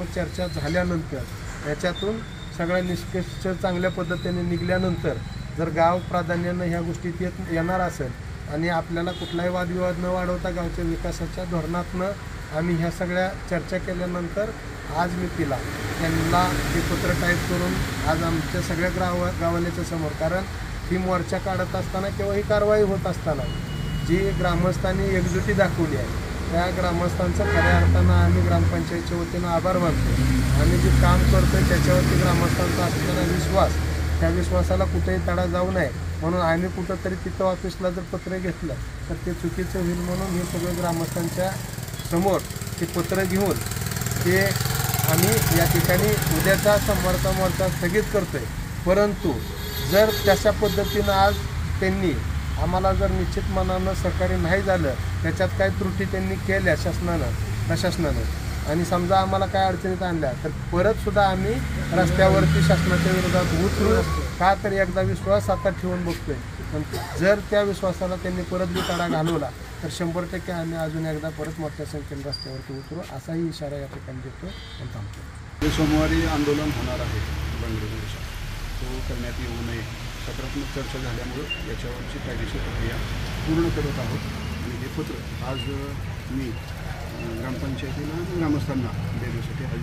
सकारात्मक चर्चा झाल्यानंतर याच्यातून सगळ्या निष्कर्ष चांगल्या पद्धतीने निघाल्यानंतर जर गाव प्राधान्यानं ह्या गोष्टीत येणार असेल आणि आपल्याला कुठलाही वादविवाद न वाढवता गावच्या विकासाच्या धोरणातनं आम्ही ह्या सगळ्या चर्चा केल्यानंतर आज मी तिला त्यांना ते पत्र टाईप करून आज आमच्या सगळ्या गावाल्याच्या समोर, कारण ही मोर्चा काढत असताना किंवा ही कारवाई होत असताना जी ग्रामस्थांनी एकजुटी दाखवली आहे त्या ग्रामस्थांचं खऱ्या अर्थानं आम्ही ग्रामपंचायतच्या वतीनं आभार मानतो आणि जे काम करतो आहे त्याच्यावरती ग्रामस्थांचा असलेला विश्वास, त्या विश्वासाला कुठेही तडा जाऊ नये म्हणून आम्ही कुठंतरी तिथं ऑफिसला जर पत्र घेतलं तर ते चुकीचं होईल म्हणून हे सगळं ग्रामस्थांच्या समोर ते पत्र घेऊन ते आम्ही या ठिकाणी उद्याचा सोमवारचा मोर्चा स्थगित करतो आहे. परंतु जर तशा पद्धतीनं आज त्यांनी आम्हाला जर निश्चित मनानं सहकार्य नाही झालं, त्याच्यात काही त्रुटी त्यांनी केल्या प्रशासनानं आणि समजा आम्हाला काय अडचणीत आणल्या तर परतसुद्धा आम्ही रस्त्यावरती शासनाच्या विरोधात उतरू. का तर एकदा विश्वास आता ठेवून बघतोय, पण जर त्या विश्वासाला त्यांनी परत बी तडा घालवला तर 100% आम्ही अजून एकदा परत मोठ्या संख्येने रस्त्यावरती उतरू असाही इशारा या ठिकाणी देतो आणि थांबतो. सोमवारी आंदोलन होणार आहे बंगळुरूच्या, तो करण्यात येऊ नये. सकारात्मक चर्चा झाल्यामुळं याच्यावरची कायदेशीर प्रक्रिया पूर्ण करत आहोत आणि हे पत्र आज मी ग्रामपंचायतीला आणि ग्रामस्थांना देण्यासाठी हा